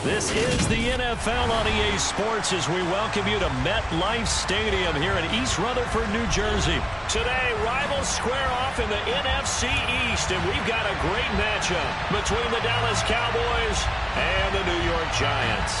This is the NFL on EA Sports as we welcome you to MetLife Stadium here in East Rutherford, New Jersey. Today, rivals square off in the NFC East, and we've got a great matchup between the Dallas Cowboys and the New York Giants.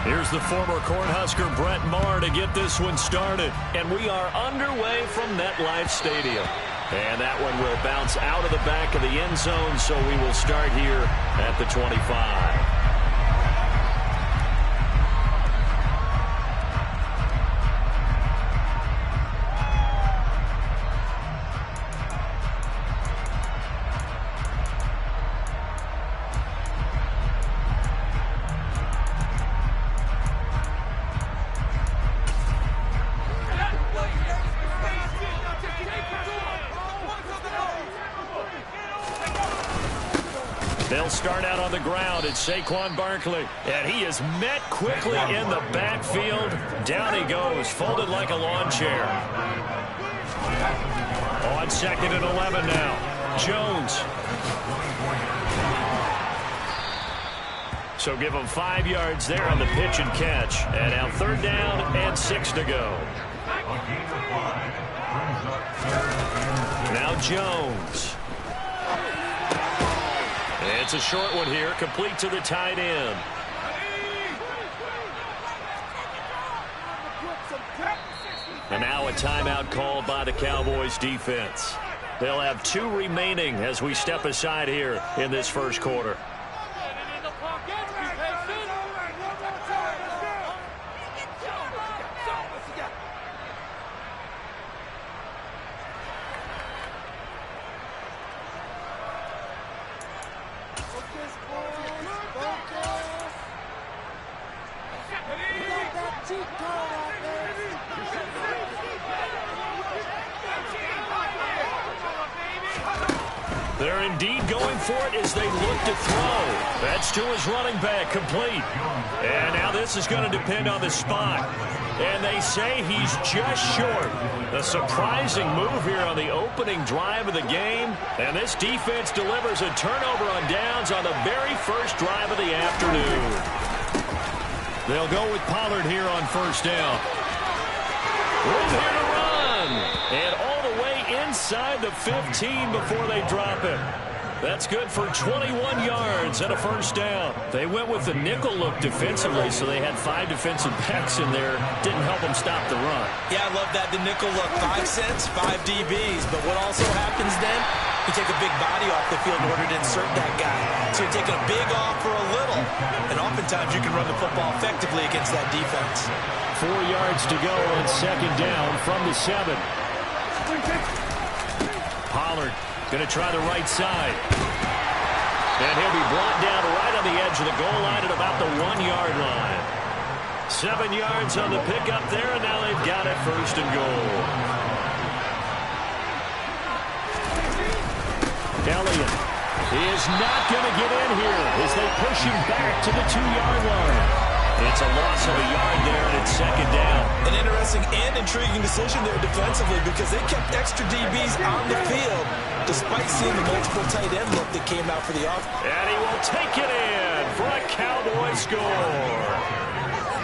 Here's the former Cornhusker Brett Maher to get this one started. And we are underway from MetLife Stadium. And that one will bounce out of the back of the end zone, so we will start here at the 25. They'll start out on the ground. It's Saquon Barkley. And he is met quickly in the backfield. Down he goes, folded like a lawn chair. On 2nd and 11 now. Jones. So give him 5 yards there on the pitch and catch. And now 3rd down and 6 to go. Now Jones. It's a short one here, complete to the tight end. And now a timeout called by the Cowboys defense. They'll have 2 remaining as we step aside here in this first quarter. They're indeed going for it as they look to throw. That's to his running back, complete. And now this is going to depend on the spot. And they say he's just short. A surprising move here on the opening drive of the game. And this defense delivers a turnover on downs on the very first drive of the afternoon. They'll go with Pollard here on 1st down. Room here to run. And all the way inside the 15 before they drop it. That's good for 21 yards and a 1st down. They went with the nickel look defensively, so they had 5 defensive backs in there. Didn't help them stop the run. Yeah, I love that, the nickel look. 5 cents, 5 DBs. But what also happens then, you take a big body off the field in order to insert that guy. So you're taking a big off for a little. And oftentimes you can run the football effectively against that defense. 4 yards to go on 2nd down from the 7. Pollard going to try the right side. And he'll be brought down right on the edge of the goal line at about the 1-yard line. 7 yards on the pickup there, and now they've got it 1st and goal. Elliott is not going to get in here as they push him back to the 2-yard line. It's a loss of a yard there, and it's 2nd down. An interesting and intriguing decision there defensively because they kept extra DBs on the field despite seeing the multiple tight end look that came out for the offense. And he will take it in for a Cowboy score.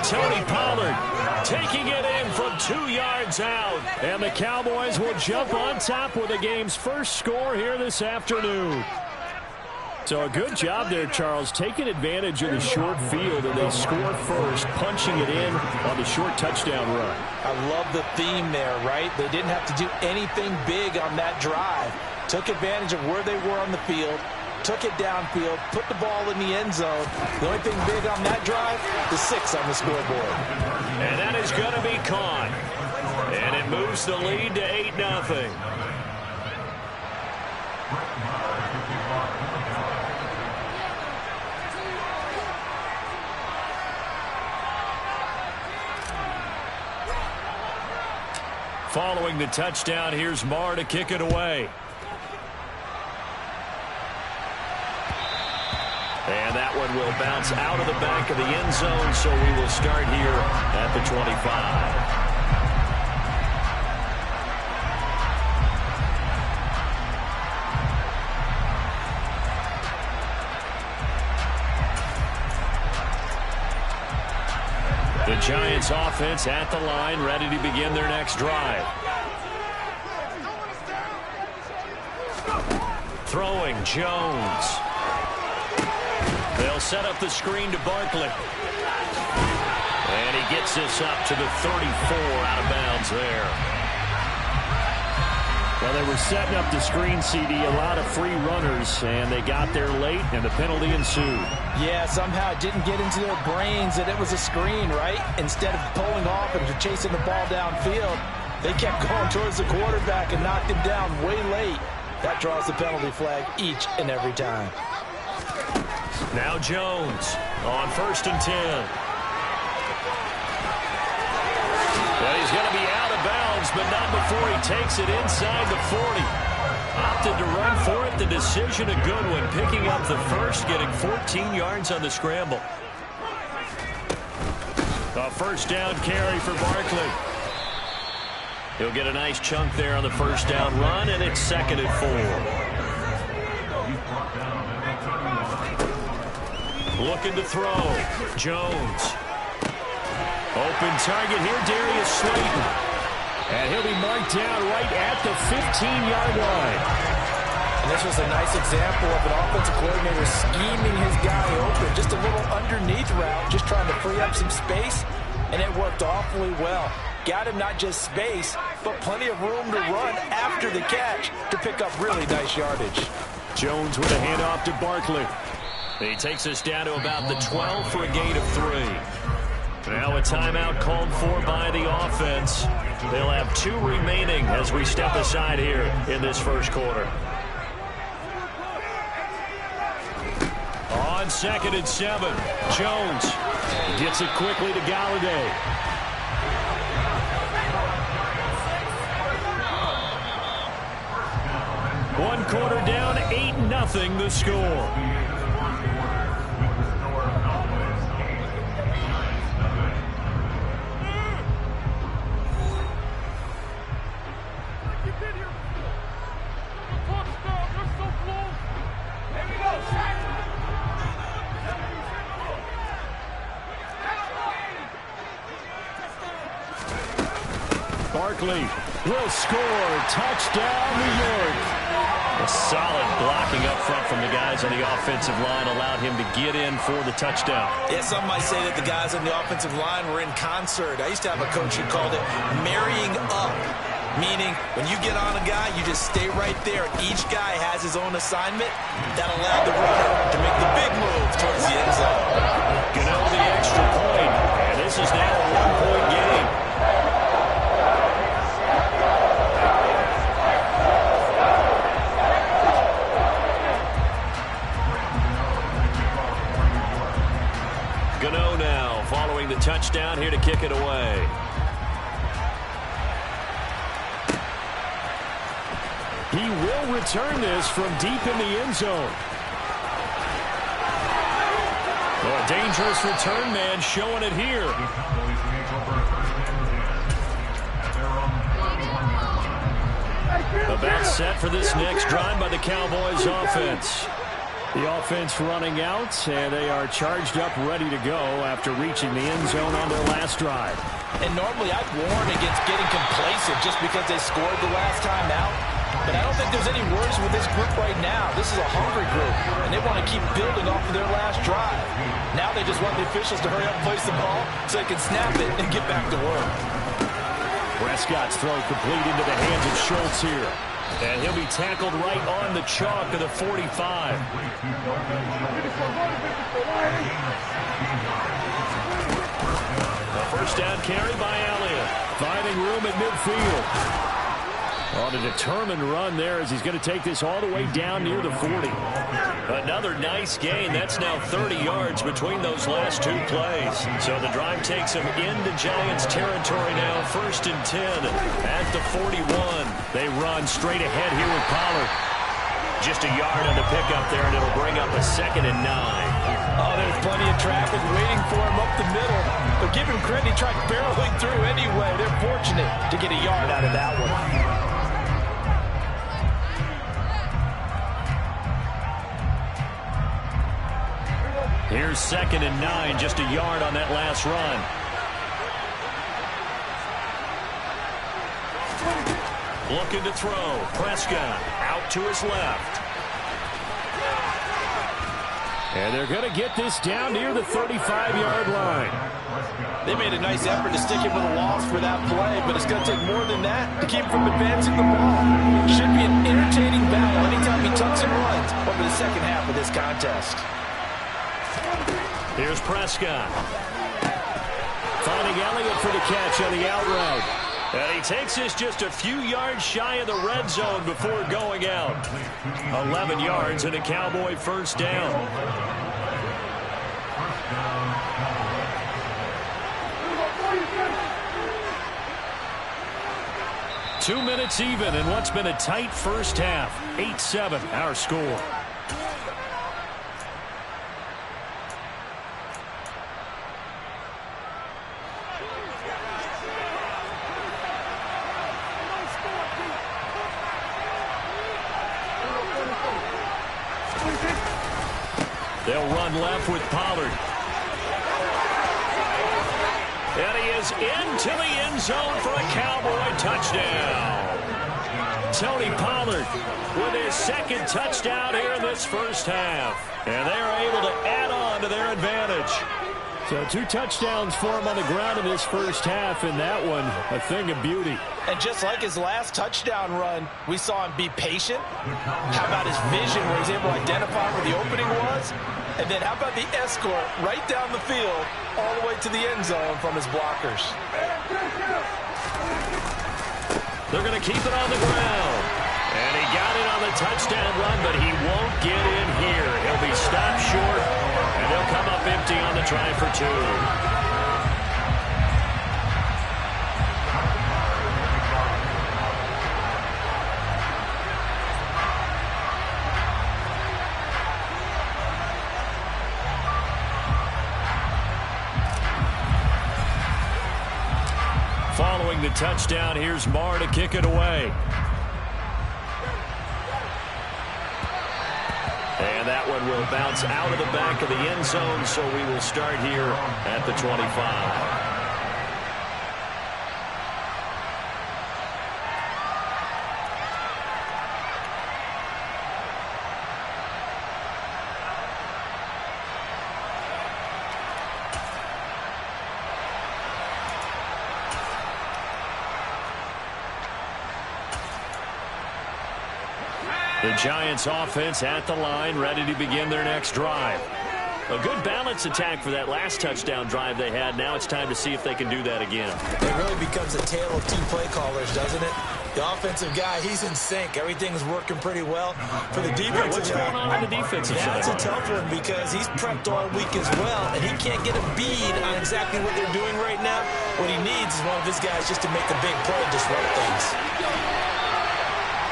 Tony Pollard taking it in from 2 yards out. And the Cowboys will jump on top with the game's first score here this afternoon. So a good job there, Charles, taking advantage of the short field, and they score first, punching it in on the short touchdown run. I love the theme there, right? They didn't have to do anything big on that drive. Took advantage of where they were on the field, took it downfield, put the ball in the end zone. The only thing big on that drive, the 6 on the scoreboard. And that is going to be caught. And it moves the lead to 8-0. following the touchdown. Here's Marr to kick it away. And that one will bounce out of the back of the end zone, so we will start here at the 25. The Giants offense at the line, ready to begin their next drive. Throwing Jones. They'll set up the screen to Barkley. And he gets this up to the 34, out of bounds there. Well, they were setting up the screen, CD, a lot of free runners, and they got there late, and the penalty ensued. Yeah, somehow it didn't get into their brains that it was a screen, right? Instead of pulling off and chasing the ball downfield, they kept going towards the quarterback and knocked him down way late. That draws the penalty flag each and every time. Now Jones on 1st and 10. Well, he's going to be out of bounds, but not before he takes it inside the 40. Opted to run for it. The decision a good one. Picking up the first, getting 14 yards on the scramble. A first down carry for Barkley. He'll get a nice chunk there on the first down run, and it's 2nd and 4. Looking to throw. Jones. Open target here, Darius Slayton. And he'll be marked down right at the 15-yard line. And this was a nice example of an offensive coordinator scheming his guy open. Just a little underneath route, just trying to free up some space, and it worked awfully well. Got him not just space, but plenty of room to run after the catch to pick up really nice yardage. Jones with a handoff to Barkley. He takes us down to about the 12 for a gain of 3. Now a timeout called for by the offense. They'll have 2 remaining as we step aside here in this first quarter. On 2nd and 7, Jones gets it quickly to Galladay. One quarter down, 8-0 the score. Barkley will score. Touchdown, New York. A solid blocking up front from the guys on the offensive line allowed him to get in for the touchdown. Yeah, some might say that the guys on the offensive line were in concert. I used to have a coach who called it marrying up, meaning when you get on a guy, you just stay right there. Each guy has his own assignment. That allowed the runner to make the big move towards the end zone. Gano the extra point, and this is now a 1-point game. Gano now following the touchdown here to kick it away. He will return this from deep in the end zone. A dangerous return man showing it here. About set for this next drive by the Cowboys offense. The offense running out, and they are charged up, ready to go after reaching the end zone on their last drive. And normally I'd warn against getting complacent just because they scored the last time out. But I don't think there's any worries with this group right now. This is a hungry group, and they want to keep building off of their last drive. Now they just want the officials to hurry up and place the ball so they can snap it and get back to work. Prescott's throw complete into the hands of Schultz here. And he'll be tackled right on the chalk of the 45. A first down carry by Elliott. Finding room at midfield. On a determined run there as he's going to take this all the way down near the 40. Another nice gain. That's now 30 yards between those last two plays. So the drive takes him into Giants territory now. 1st and 10 at the 41. They run straight ahead here with Pollard. Just a yard on the pickup there, and it'll bring up a 2nd and 9. Oh, there's plenty of traffic waiting for him up the middle. But give him credit, he tried barreling through anyway. They're fortunate to get a yard out of that one. Here's 2nd and 9, just a yard on that last run. Looking to throw. Prescott out to his left. And they're going to get this down near the 35-yard line. They made a nice effort to stick him with a loss for that play, but it's going to take more than that to keep him from advancing the ball. Should be an entertaining battle anytime he tucks and runs over the second half of this contest. Here's Prescott. Finding Elliott for the catch on the out route. And he takes this just a few yards shy of the red zone before going out. 11 yards and a Cowboy first down. Two minutes even in what's been a tight first half. 8-7 our score. They'll run left with Pollard. And he is into the end zone for a Cowboy touchdown. Tony Pollard with his 2nd touchdown here in this first half. And they are able to add on to their advantage. So 2 touchdowns for him on the ground in this first half, and that one a thing of beauty. And just like his last touchdown run, we saw him be patient. How about his vision where he's able to identify where the opening was? And then how about the escort right down the field all the way to the end zone from his blockers? They're going to keep it on the ground. And he got it on the touchdown run, but he won't get in here. He'll be stopped short, and they'll come up empty on the try for 2. Following the touchdown, here's Marr to kick it away. And that one will bounce out of the back of the end zone, so we will start here at the 25. The Giants offense at the line, ready to begin their next drive. A good balance attack for that last touchdown drive they had. Now it's time to see if they can do that again. It really becomes a tale of 2 play callers, doesn't it? The offensive guy, he's in sync. Everything's working pretty well. For the defensive what's going on with the defensive side? That's a tough one because he's prepped all week as well, and he can't get a bead on exactly what they're doing right now. What he needs is one of his guys just to make the big play and disrupt things.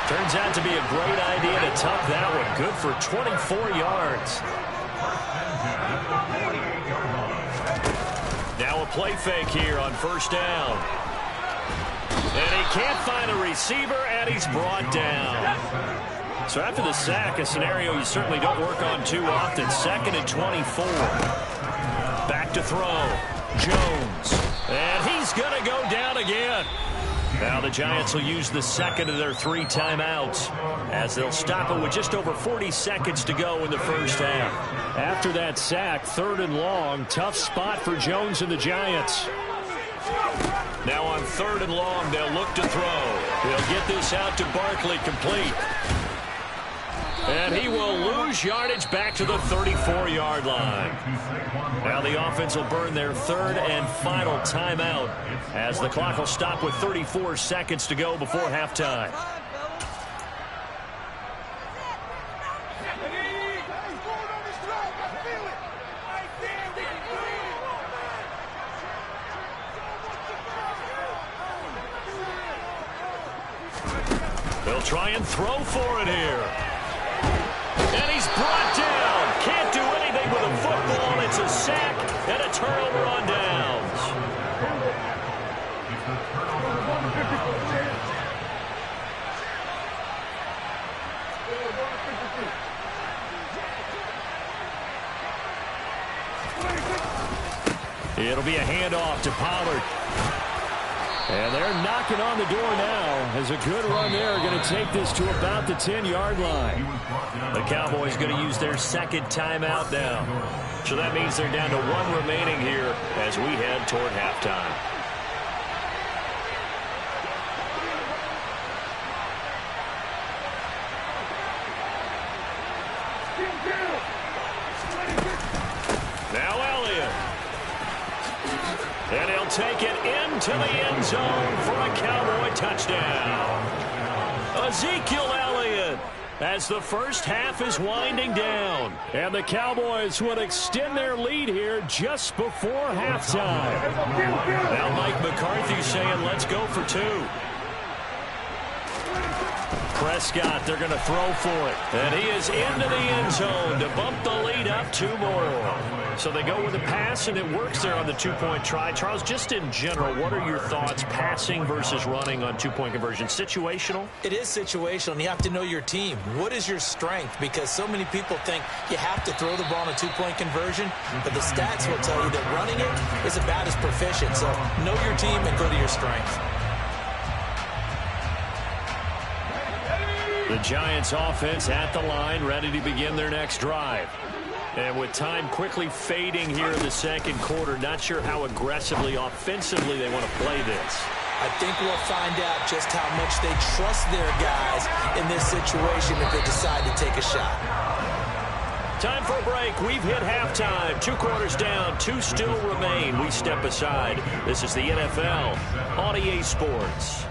Turns out to be a great idea to tuck that one. Good for 24 yards. Now a play fake here on first down. And he can't find a receiver, and he's brought down. So after the sack, a scenario you certainly don't work on too often. 2nd and 24. Back to throw. Jones. And he's going to go down again. Now the Giants will use the 2nd of their 3 timeouts as they'll stop it with just over 40 seconds to go in the first half. After that sack, 3rd and long, tough spot for Jones and the Giants. Now on 3rd and long, they'll look to throw. They'll get this out to Barkley, complete. And he will lose yardage back to the 34-yard line. Now the offense will burn their third and final timeout as the clock will stop with 34 seconds to go before halftime. They'll try and throw for it here. And he's brought down. Can't do anything with a football. It's a sack and a turnover on downs. It'll be a handoff to Pollard. And they're knocking on the door now as a good run there. Going to take this to about the 10-yard line. The Cowboys going to use their second timeout now. So that means they're down to one remaining here as we head toward halftime. Now Elliott. And he'll take it into the end zone for a Cowboy touchdown. Ezekiel Elliott as the first half is winding down. And the Cowboys will extend their lead here just before halftime. Now Mike McCarthy saying, let's go for two. Prescott, they're going to throw for it. And he is into the end zone to bump the lead up two more. So they go with a pass, and it works there on the two-point try. Charles, just in general, what are your thoughts passing versus running on two-point conversion? Situational? It is situational, and you have to know your team. What is your strength? Because so many people think you have to throw the ball on a two-point conversion, but the stats will tell you that running it is about as proficient. So know your team and go to your strength. The Giants offense at the line, ready to begin their next drive. And with time quickly fading here in the second quarter, not sure how aggressively, offensively they want to play this. I think we'll find out just how much they trust their guys in this situation if they decide to take a shot. Time for a break. We've hit halftime. 2 quarters down, 2 still remain. We step aside. This is the NFL on EA Sports.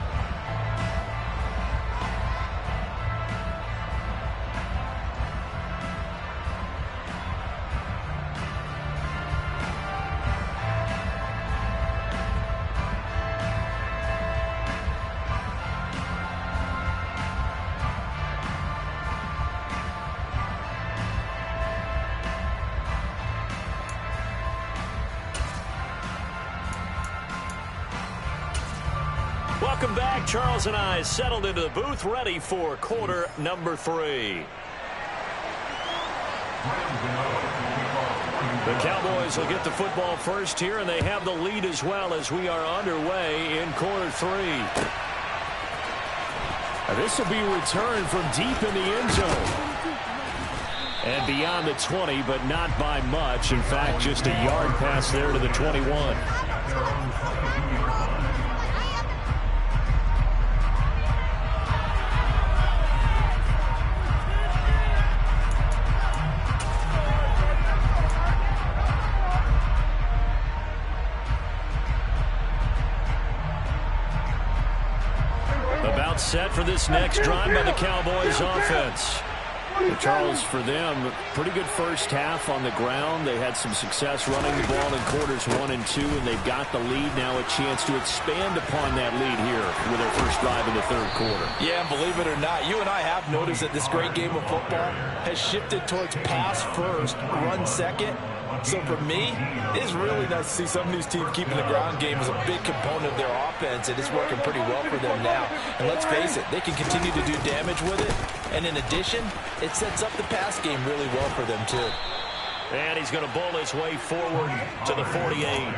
Welcome back. Charles and I settled into the booth, ready for quarter number 3. The Cowboys will get the football first here, and they have the lead as well as we are underway in quarter 3. This will be returned from deep in the end zone. And beyond the 20, but not by much. In fact, just a yard pass there to the 21. Set for this next drive by the Cowboys offense. Charles, for them, pretty good first half on the ground. They had some success running the ball in quarters 1 and 2, and they've got the lead now, a chance to expand upon that lead here with their first drive in the third quarter. Yeah, and believe it or not, you and I have noticed that this great game of football has shifted towards pass first, run second. So for me, it's really nice to see some of these teams keeping the ground game as a big component of their offense, and it's working pretty well for them now. And let's face it, they can continue to do damage with it. And in addition, it sets up the pass game really well for them too. And he's going to bowl his way forward to the 48.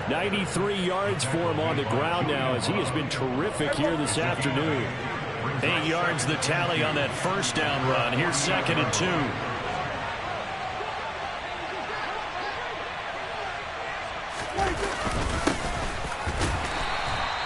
93 yards for him on the ground now as he has been terrific here this afternoon. 8 yards the tally on that first down run. Here's 2nd and 2.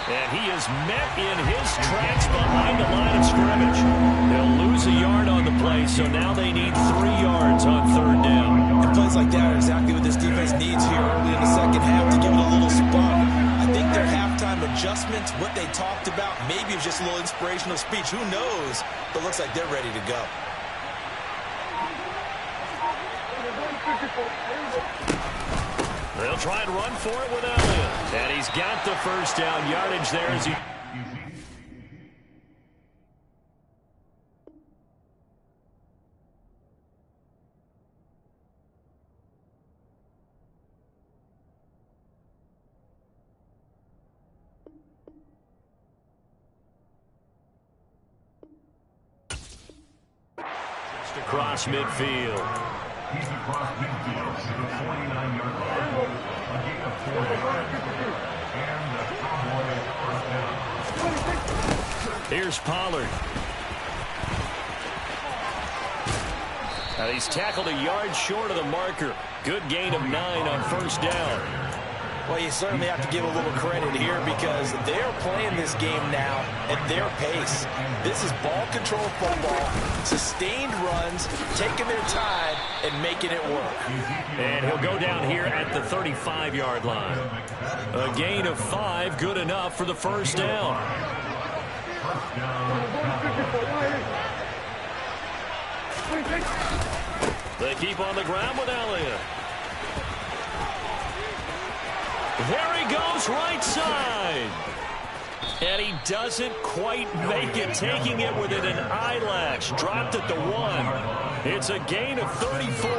And he is met in his tracks behind the line of scrimmage. They'll lose a yard on the play, so now they need 3 yards on 3rd down. And plays like that are exactly what this defense needs here early in the second half to give it a little spark. I think their halftime adjustments, what they talked about, maybe it's just a little inspirational speech. Who knows? But looks like they're ready to go. They'll try and run for it with Elliott. And he's got the first down yardage there as he... Just across midfield. He's across midfield to the 49-yard line. A gain of 4 yards. And the Cowboys first down. Here's Pollard. And he's tackled a yard short of the marker. Good gain of 9 on 1st down. Well, you certainly have to give a little credit here because they're playing this game now at their pace. This is ball control football, sustained runs, taking their time, and making it work. And he'll go down here at the 35-yard line. A gain of 5, good enough for the first down. They keep on the ground with Elliott. There he goes, right side. And he doesn't quite make it, taking it within an eyelash. Dropped at the 1. It's a gain of 34.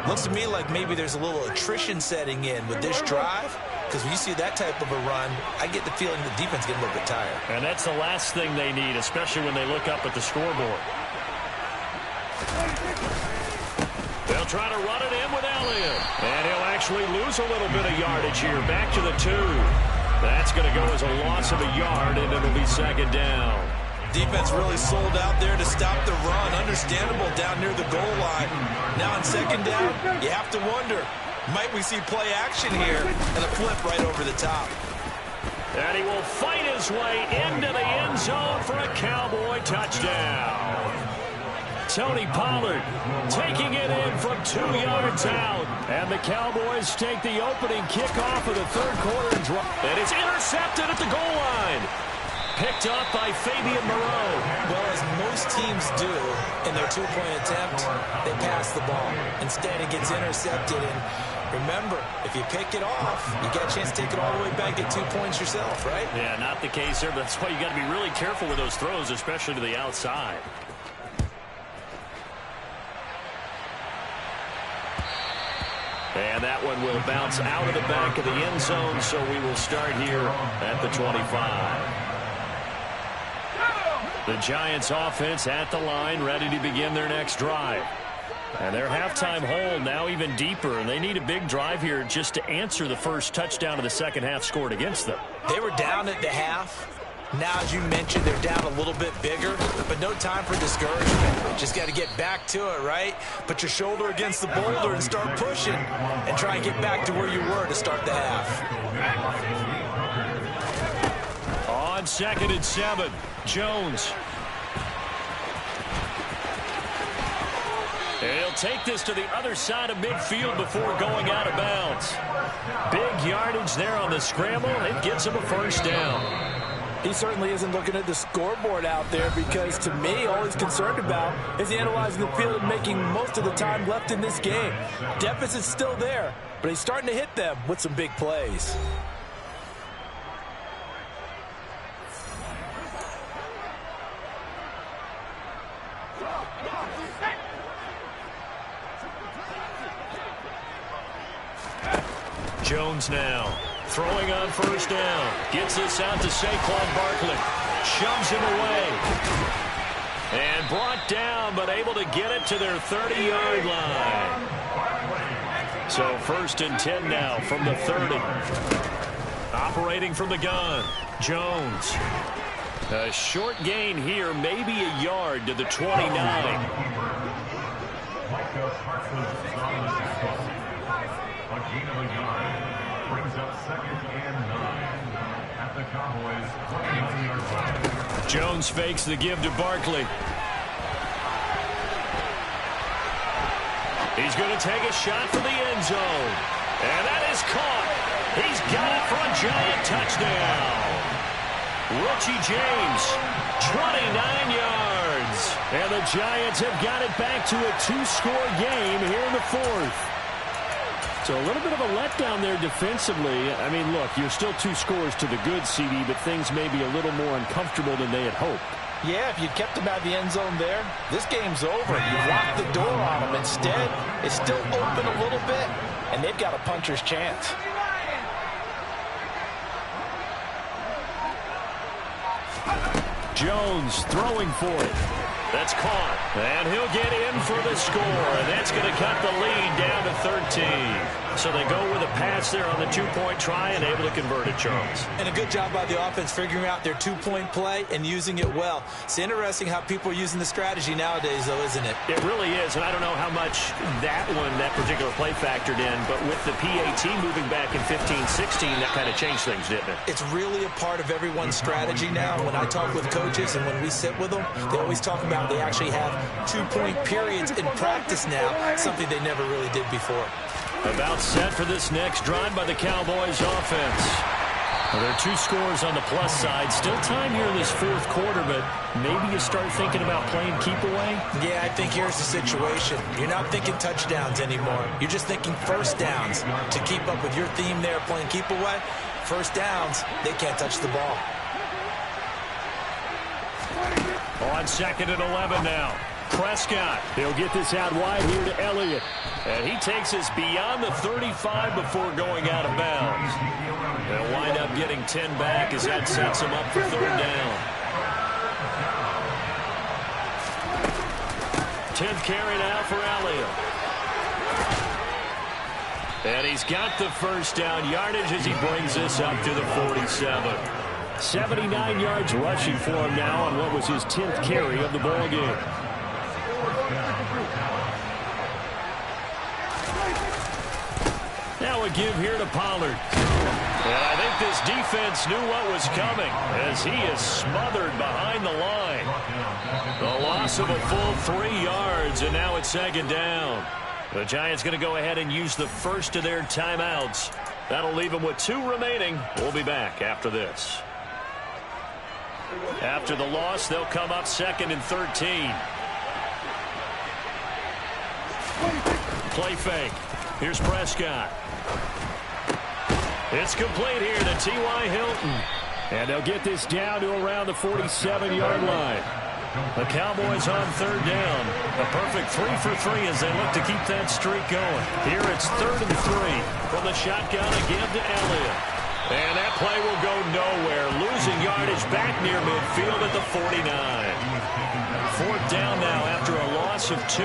Looks to me like maybe there's a little attrition setting in with this drive. Because when you see that type of a run, I get the feeling the defense getting a little bit tired. And that's the last thing they need, especially when they look up at the scoreboard. They'll try to run it in with Elliott. And he'll actually lose a little bit of yardage here. Back to the 2. That's going to go as a loss of a yard, and it'll be 2nd down. Defense really sold out there to stop the run. Understandable down near the goal line. Now on 2nd down, you have to wonder, might we see play action here and a flip right over the top? And he will fight his way into the end zone for a Cowboy touchdown. Tony Pollard taking it in from 2 yards out. And the Cowboys take the opening kickoff of the 3rd quarter and drop. And it's intercepted at the goal line. Picked up by Fabian Moreau. Well, as most teams do in their 2-point attempt, they pass the ball. Instead, it gets intercepted. And remember, if you pick it off, you get a chance to take it all the way back, get 2 points yourself, right? Yeah, not the case here, but that's why you got to be really careful with those throws, especially to the outside. And that one will bounce out of the back of the end zone, so we will start here at the 25. The Giants offense at the line, ready to begin their next drive. And their halftime hole now even deeper, and they need a big drive here just to answer the first touchdown of the second half scored against them. They were down at the half. Now, as you mentioned, they're down a little bit bigger, but no time for discouragement. Just got to get back to it, right? Put your shoulder against the boulder and start pushing and try and get back to where you were to start the half. On 2nd and 7, Jones. And he'll take this to the other side of midfield before going out of bounds. Big yardage there on the scramble. It gets him a first down. He certainly isn't looking at the scoreboard out there because, to me, all he's concerned about is analyzing the field and making most of the time left in this game. Deficit's still there, but he's starting to hit them with some big plays. Jones now. Throwing on first down. Gets this out to Saquon Barkley. Shoves him away. And brought down, but able to get it to their 30-yard line. So 1st and 10 now from the 30. Operating from the gun. Jones. A short gain here, maybe a yard to the 29. the Cowboys' 29-yard line. Jones fakes the give to Barkley. He's going to take a shot for the end zone. And that is caught. He's got it for a giant touchdown. Richie James, 29 yards. And the Giants have got it back to a 2-score game here in the fourth. So a little bit of a letdown there defensively. I mean, look, you're still 2 scores to the good, CD, but things may be a little more uncomfortable than they had hoped. Yeah, if you kept them out of the end zone there, this game's over. You've locked the door on them. Instead, it's still open a little bit, and they've got a puncher's chance. Jones throwing for it. That's caught. And he'll get in for the score. And that's going to cut the lead down to 13. So they go with a pass there on the 2-point try and able to convert it, Charles. And a good job by the offense figuring out their 2-point play and using it well. It's interesting how people are using the strategy nowadays, though, isn't it? It really is. And I don't know how much that particular play factored in. But with the PAT moving back in 15-16, that kind of changed things, didn't it? It's really a part of everyone's strategy now. When I talk with coaches and when we sit with them, they always talk about they actually have 2-point periods in practice now, something they never really did before. About set for this next drive by the Cowboys offense. Well, there are 2 scores on the plus side. Still time here in this fourth quarter, but maybe you start thinking about playing keep away? Yeah, I think here's the situation. You're not thinking touchdowns anymore. You're just thinking first downs. To keep up with your theme there, playing keep away, first downs, they can't touch the ball. On 2nd and 11 now. Prescott. He'll get this out wide here to Elliott. And he takes us beyond the 35 before going out of bounds. They'll wind up getting 10 back as that sets him up for 3rd down. 10th carry now for Elliott. And he's got the first down yardage as he brings this up to the 47. 79 yards rushing for him now on what was his 10th carry of the ball game. Now a give here to Pollard. And I think this defense knew what was coming as he is smothered behind the line. The loss of a full 3 yards, and now it's 2nd down. The Giants going to go ahead and use the first of their timeouts. That'll leave them with 2 remaining. We'll be back after this. After the loss, they'll come up 2nd and 13. Play fake. Here's Prescott. It's complete here to T.Y. Hilton. And they'll get this down to around the 47-yard line. The Cowboys on 3rd down. A perfect 3 for 3 as they look to keep that streak going. Here it's 3rd and 3. From the shotgun, a give to Elliott. And that play will go nowhere. Losing yardage back near midfield at the 49. 4th down now after a loss of 2.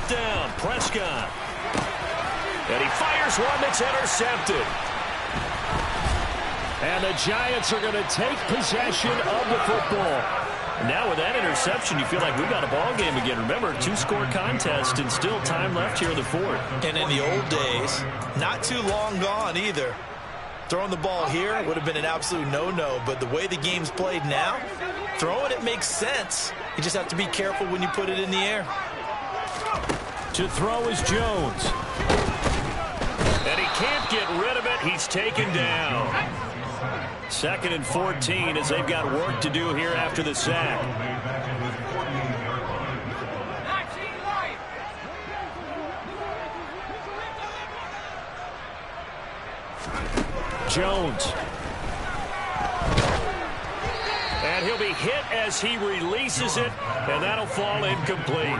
Down, Prescott. And he fires one that's intercepted. And the Giants are going to take possession of the football. Now with that interception, you feel like we got a ball game again. Remember, 2-score contest and still time left here in the fourth. And in the old days, not too long gone either. Throwing the ball here would have been an absolute no-no, but the way the game's played now, throwing it makes sense. You just have to be careful when you put it in the air. To throw is Jones. And he can't get rid of it. He's taken down. 2nd and 14 as they've got work to do here after the sack. Jones. And he'll be hit as he releases it, and that'll fall incomplete.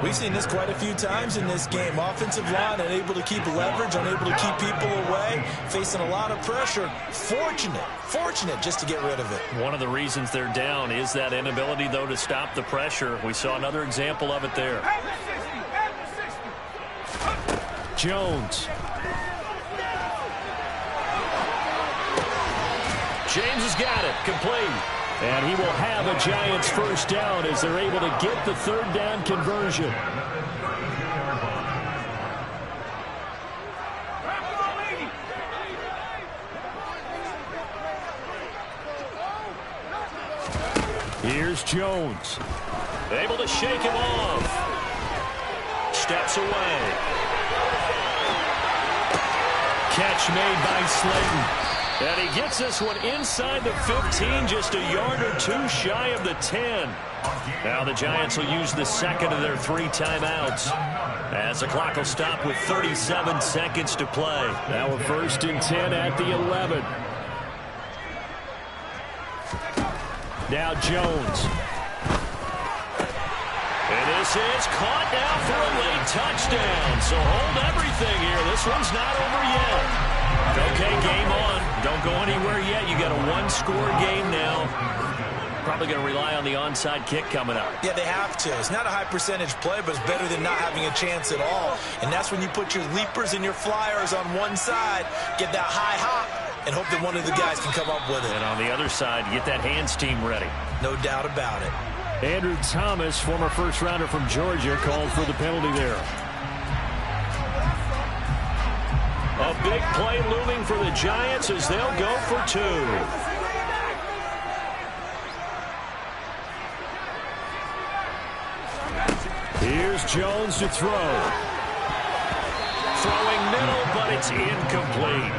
We've seen this quite a few times in this game. Offensive line unable to keep leverage, unable to keep people away, facing a lot of pressure. Fortunate just to get rid of it. One of the reasons they're down is that inability, though, to stop the pressure. We saw another example of it there. Jones. James has got it. Complete. And he will have a Giants first down as they're able to get the third down conversion. Here's Jones. Able to shake him off. Steps away. Catch made by Slayton. And he gets this one inside the 15, just a yard or two shy of the 10. Now the Giants will use the second of their 3 timeouts as the clock will stop with 37 seconds to play. Now we're 1st and 10 at the 11. Now Jones. And this is caught now for a late touchdown. So hold everything here. This one's not over yet. Okay, game on. Don't go anywhere yet. You got a 1-score game now. Probably going to rely on the onside kick coming up. Yeah, they have to. It's not a high percentage play, but it's better than not having a chance at all. And that's when you put your leapers and your flyers on one side, get that high hop, and hope that one of the guys can come up with it. And on the other side, get that hands team ready. No doubt about it. Andrew Thomas, former first-rounder from Georgia, called for the penalty there. A big play looming for the Giants as they'll go for 2. Here's Jones to throw. Throwing middle, but it's incomplete.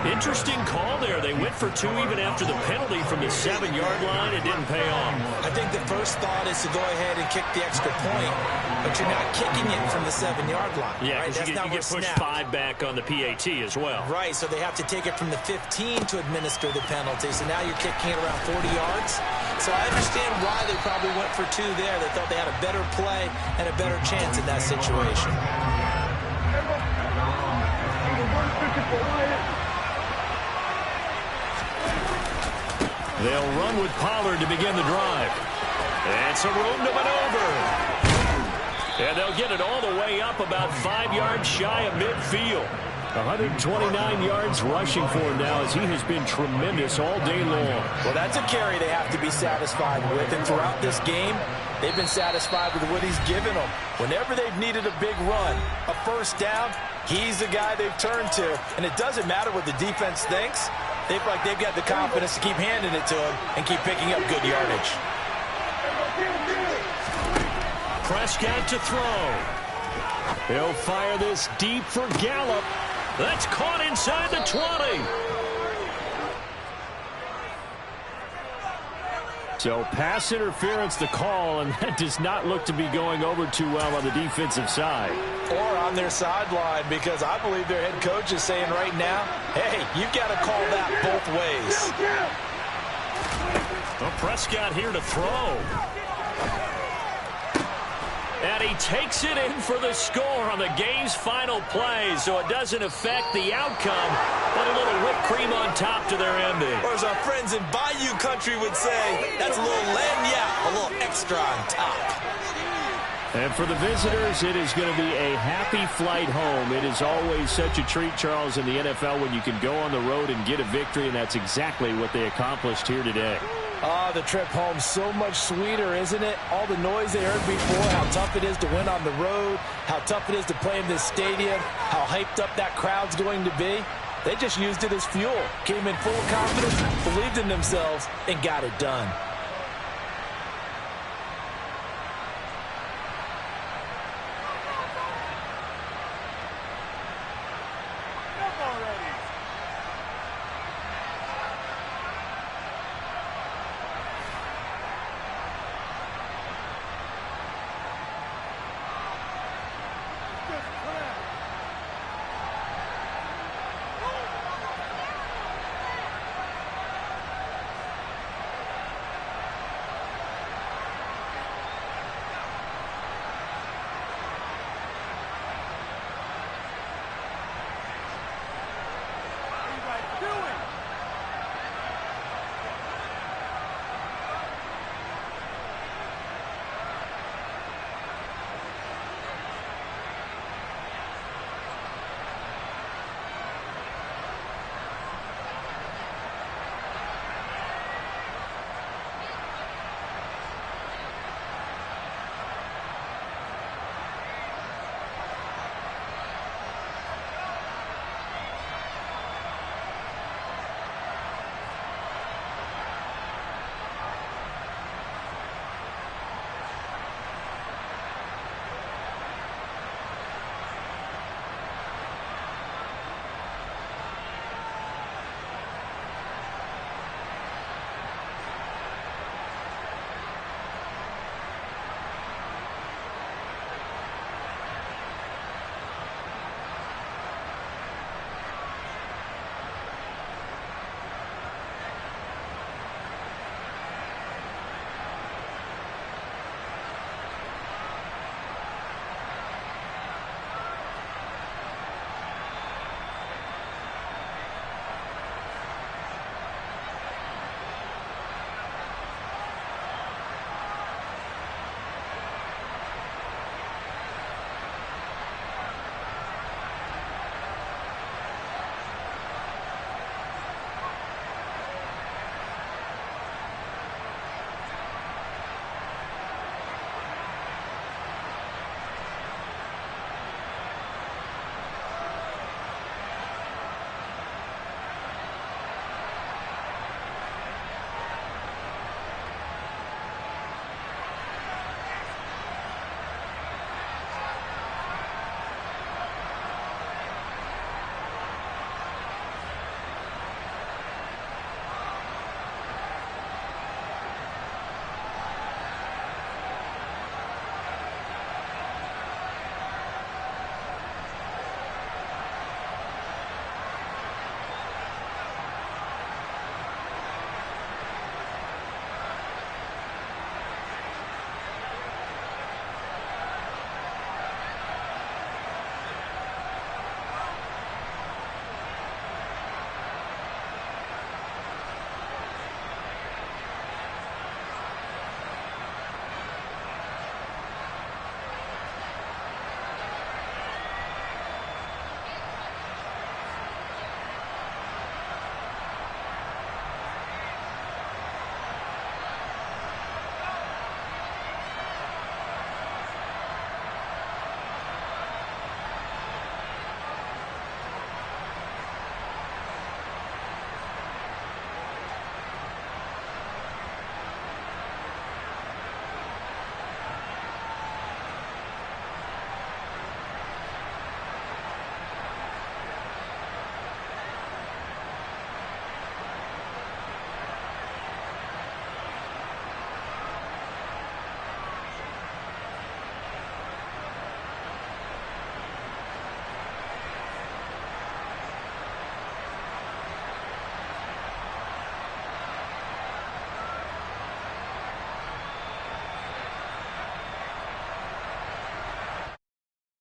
Interesting call there. They went for 2 even after the penalty from the 7-yard line. It didn't pay off. I think the first thought is to go ahead and kick the extra point, but you're not kicking it from the 7-yard line. Yeah, right? because you get pushed 5 back on the PAT as well. Right, so they have to take it from the 15 to administer the penalty. So now you're kicking it around 40 yards. So I understand why they probably went for 2 there. They thought they had a better play and a better chance in that situation. They'll run with Pollard to begin the drive. It's a room to maneuver. And they'll get it all the way up about 5 yards shy of midfield. 129 yards rushing for him now as he has been tremendous all day long. Well, that's a carry they have to be satisfied with. And throughout this game, they've been satisfied with what he's given them. Whenever they've needed a big run, a first down, he's the guy they've turned to. And it doesn't matter what the defense thinks. They feel like they've got the confidence to keep handing it to him and keep picking up good yardage. Prescott to throw. He'll fire this deep for Gallup. That's caught inside the 20. So pass interference the call, and that does not look to be going over too well on the defensive side. Or on their sideline, because I believe their head coach is saying right now, hey, you've got to call that both ways. Well, Prescott here to throw. And he takes it in for the score on the game's final play, so it doesn't affect the outcome, but a little whipped cream on top to their ending. Or as our friends in Bayou country would say, that's a little lagniappe, a little extra on top. And for the visitors, it is going to be a happy flight home. It is always such a treat, Charles, in the NFL when you can go on the road and get a victory, and that's exactly what they accomplished here today. The trip home so much sweeter, isn't it? All the noise they heard before, how tough it is to win on the road, how tough it is to play in this stadium, how hyped up that crowd's going to be. They just used it as fuel, came in full of confidence, believed in themselves, and got it done.